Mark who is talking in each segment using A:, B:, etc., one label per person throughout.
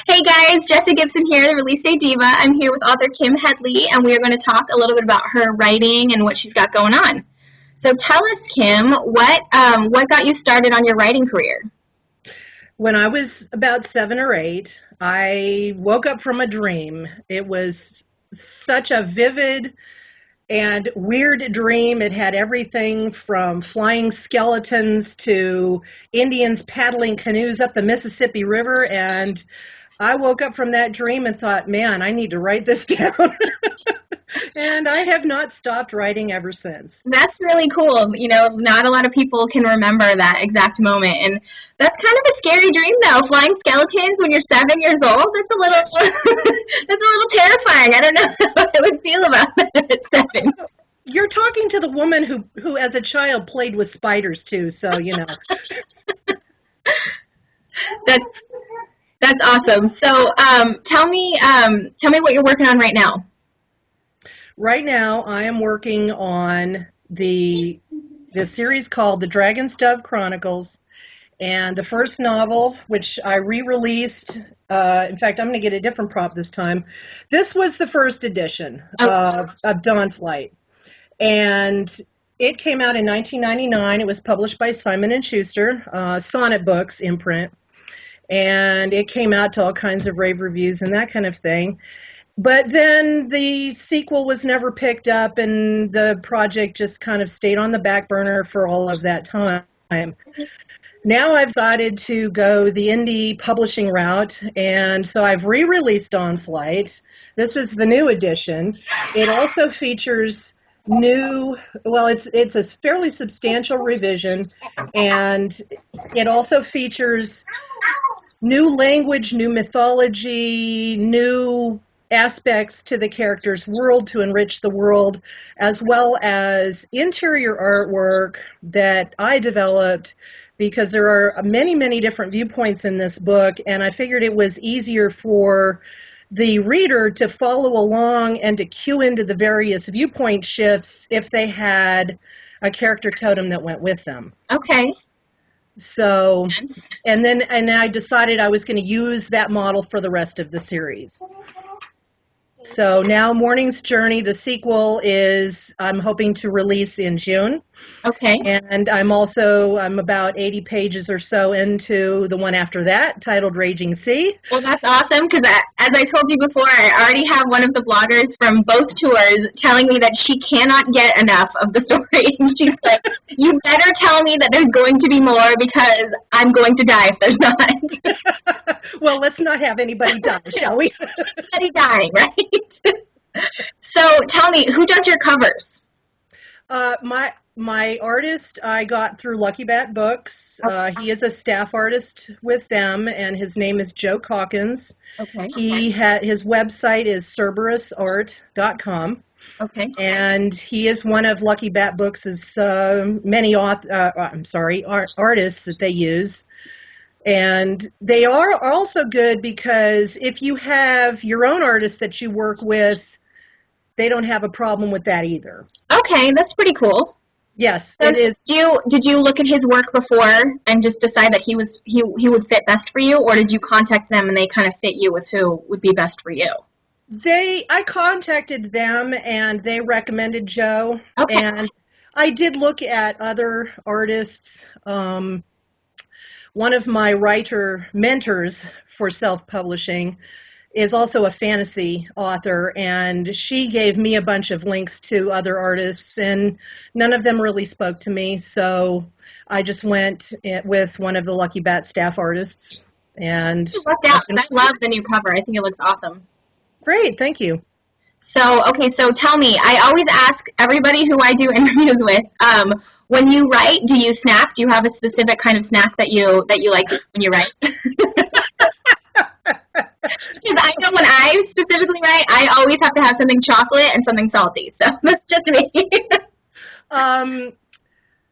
A: Hey guys, Jessica Gibson here, the Release Day Diva. I'm here with author Kim Headlee, and we are going to talk a little bit about her writing and what she's got going on. So tell us, Kim, what got you started on your writing career?
B: When I was about 7 or 8, I woke up from a dream. It was such a vivid and weird dream. It had everything from flying skeletons to Indians paddling canoes up the Mississippi River. And I woke up from that dream and thought, man, I need to write this down. And I have not stopped writing ever since.
A: That's really cool. Not a lot of people can remember that exact moment, and that's kind of a scary dream, though. Flying skeletons when you're 7 years old, that's a little, that's a little terrifying. I don't know how I would feel about that at 7.
B: You're talking to the woman who as a child played with spiders too, so you know.
A: That's awesome. So, tell me what you're working on right now.
B: Right now, I am working on the series called The Dragon's Dove Chronicles, and the first novel, which I re-released. In fact, I'm going to get a different prop this time. This was the first edition of Dawnflight, and it came out in 1999. It was published by Simon & Schuster, Sonnet Books imprint, and it came out to all kinds of rave reviews and that kind of thing. But then the sequel was never picked up, and the project just kind of stayed on the back burner for all of that time. Now I've decided to go the indie publishing route, and so I've re-released Dawnflight. This is the new edition. It also features it's a fairly substantial revision, and it also features new language, new mythology, new aspects to the character's world to enrich the world, as well as interior artwork that I developed because there are many, many different viewpoints in this book, and I figured it was easier for the reader to follow along and to cue into the various viewpoint shifts if they had a character totem that went with them.
A: Okay.
B: So, and I decided I was going to use that model for the rest of the series. So now Morning's Journey, the sequel, I'm hoping to release in June.
A: Okay.
B: And I'm about 80 pages or so into the one after that, titled Raging Sea.
A: Well, that's awesome, because as I told you before, I already have one of the bloggers from both tours telling me that she cannot get enough of the story. And she's like, you better tell me that there's going to be more, because I'm going to die if there's not.
B: Well, let's not have anybody die, shall we?
A: Anybody dying, right? So tell me, who does your covers?
B: My artist I got through Lucky Bat Books. He is a staff artist with them, and his name is Joe Calkins.
A: Okay.
B: His website is cerberusart.com.
A: Okay.
B: And he is one of Lucky Bat Books' many artists that they use. And they are also good because if you have your own artist that you work with, they don't have a problem with that either.
A: Okay, that's pretty cool.
B: Yes,
A: So
B: it is.
A: Did you look at his work before and just decide that he would fit best for you, or did you contact them and they kind of fit you with who would be best for you?
B: I contacted them and they recommended Joe.
A: Okay.
B: And I did look at other artists. One of my writer mentors for self-publishing is also a fantasy author, and she gave me a bunch of links to other artists, and none of them really spoke to me, so I just went with one of the Lucky Bat staff artists. And
A: I love the new cover. I think it looks awesome.
B: Great, thank you.
A: So tell me, I always ask everybody who I do interviews with, when you write, do you snack? Do you have a specific kind of snack that you like to when you write? Because I know when I specifically write, I always have to have something chocolate and something salty. So that's just me.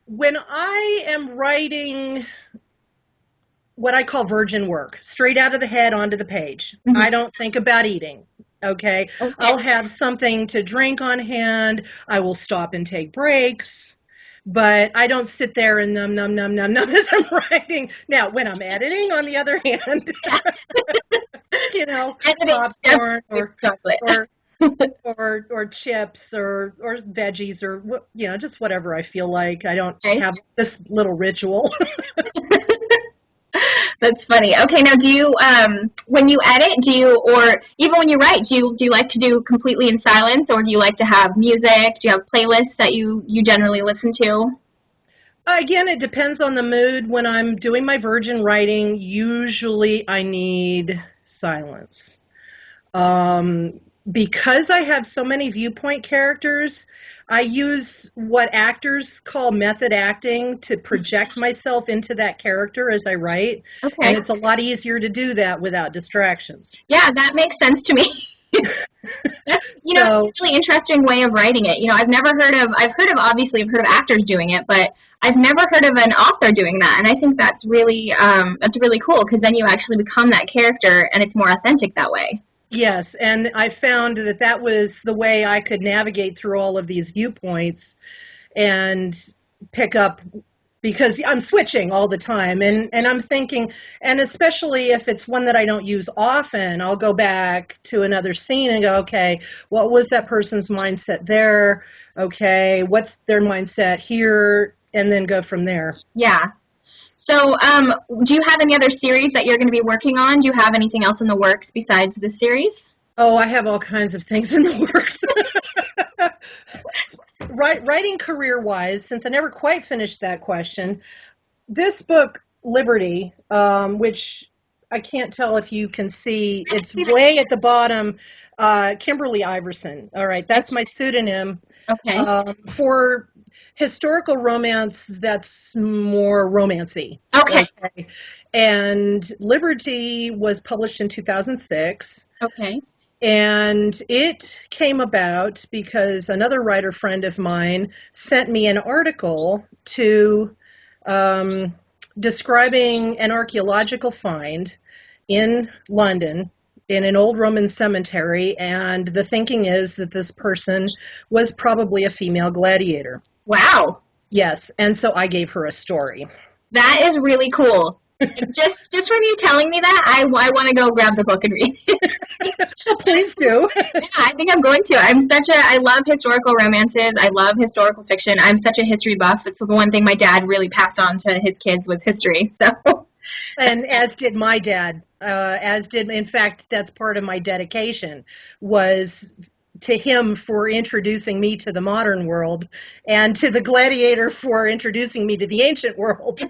B: When I am writing what I call virgin work, straight out of the head onto the page, I don't think about eating. Okay? I'll have something to drink on hand. I will stop and take breaks. But I don't sit there and num as I'm writing. Now, when I'm editing, on the other hand, You know,
A: And
B: popcorn
A: chocolate.
B: or chips or veggies or you know, just whatever I feel like. I don't
A: Okay.
B: have this little ritual.
A: That's funny. Okay, now do you, when you edit, or even when you write, do you like to do completely in silence, or do you like to have music? Do you have playlists that you generally listen to?
B: Again, it depends on the mood. When I'm doing my virgin writing, usually I need silence. Because I have so many viewpoint characters, I use what actors call method acting to project myself into that character as I write.
A: Okay.
B: And it's a lot easier to do that without distractions.
A: Yeah, that makes sense to me. That's,
B: So,
A: it's a really interesting way of writing it. Obviously, I've heard of actors doing it, but I've never heard of an author doing that. And I think that's really cool, because then you actually become that character and it's more authentic that way.
B: yes, and I found that that was the way I could navigate through all of these viewpoints and pick up, because I'm switching all the time, and I'm thinking, and especially if it's one that I don't use often, I'll go back to another scene and go, okay, what was that person's mindset there? Okay, what's their mindset here? And then go from there.
A: Yeah. So, do you have any other series that you're going to be working on? Do you have anything else in the works besides this series?
B: Oh, I have all kinds of things in the works. Writing career-wise, since I never quite finished that question, this book, Liberty, which I can't tell if you can see, it's way at the bottom, Kimberly Iverson. All right, that's my pseudonym.
A: Okay.
B: For historical romance that's more romancy.
A: Okay.
B: And Liberty was published in 2006.
A: Okay.
B: And it came about because another writer friend of mine sent me an article to describing an archaeological find in London in an old Roman cemetery, and the thinking is that this person was probably a female gladiator.
A: Wow.
B: Yes, and so I gave her a story.
A: That is really cool. Just from you telling me that, I want to go grab the book and read it.
B: Please do.
A: Yeah, I think I'm going to. I love historical romances. I love historical fiction. I'm such a history buff. It's the one thing my dad really passed on to his kids was history. So.
B: And as did my dad. In fact, that's part of my dedication was to him for introducing me to the modern world, and to the gladiator for introducing me to the ancient world.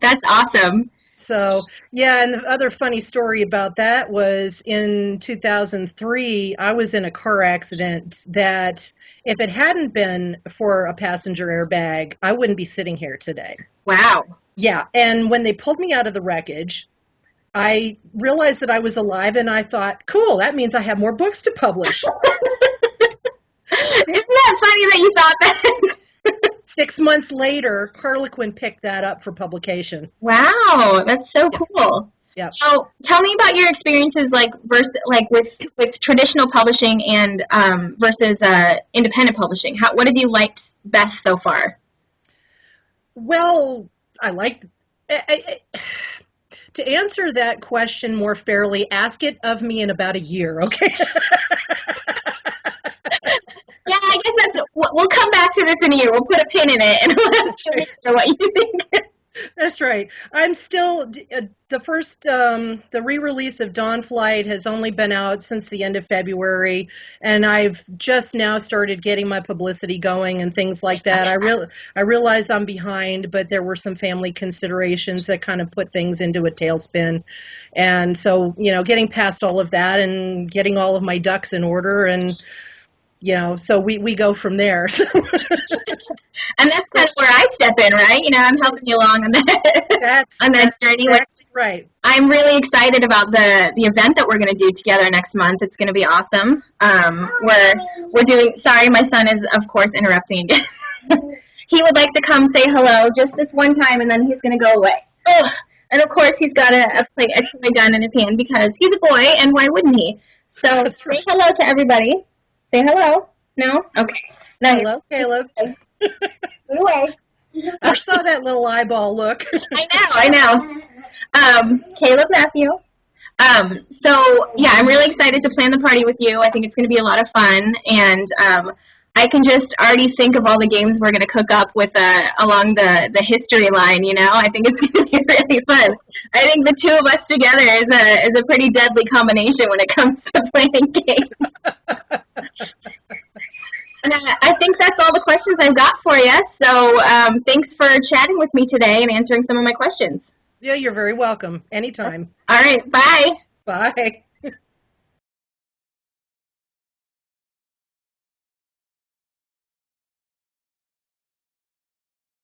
A: That's awesome.
B: So, yeah, and the other funny story about that was in 2003, I was in a car accident that if it hadn't been for a passenger airbag, I wouldn't be sitting here today.
A: Wow.
B: Yeah, and when they pulled me out of the wreckage, I realized that I was alive, and I thought, cool, that means I have more books to publish.
A: Isn't that funny that you thought that?
B: 6 months later, Harlequin picked that up for publication.
A: Wow, that's so cool.
B: Yeah.
A: So tell me about your experiences with traditional publishing and versus independent publishing. What have you liked best so far?
B: Well, to answer that question more fairly, ask it of me in about a year, okay?
A: Yeah, I guess we'll come back to this in a year. We'll put a pin in it and we'll answer what you think.
B: That's right. I'm still, the re-release of Dawnflight has only been out since the end of February, and I've just now started getting my publicity going and things like that. I realize I'm behind, but there were some family considerations that kind of put things into a tailspin. And so, getting past all of that and getting all of my ducks in order, and so we go from there.
A: And that's kind of where I step in, right? I'm helping you along on that journey.
B: That's right.
A: I'm really excited about the event that we're going to do together next month. It's going to be awesome. We're doing. Sorry, my son is of course interrupting again. He would like to come say hello just this one time, and then he's going to go away. Ugh. And of course, he's got a toy gun in his hand because he's a boy, and why wouldn't he? So say hello to everybody. Say hello. No? Okay. Now
B: hello, Caleb.
A: Go away.
B: I saw that little eyeball look.
A: I know. Caleb Matthew. So yeah, I'm really excited to plan the party with you. I think it's going to be a lot of fun, and I can just already think of all the games we're going to cook up with along the history line. You know, I think it's going to be really fun. I think the two of us together is a pretty deadly combination when it comes to playing games. And I think that's all the questions I've got for you. So thanks for chatting with me today and answering some of my questions.
B: Yeah, you're very welcome. Anytime.
A: All right, bye.
B: Bye.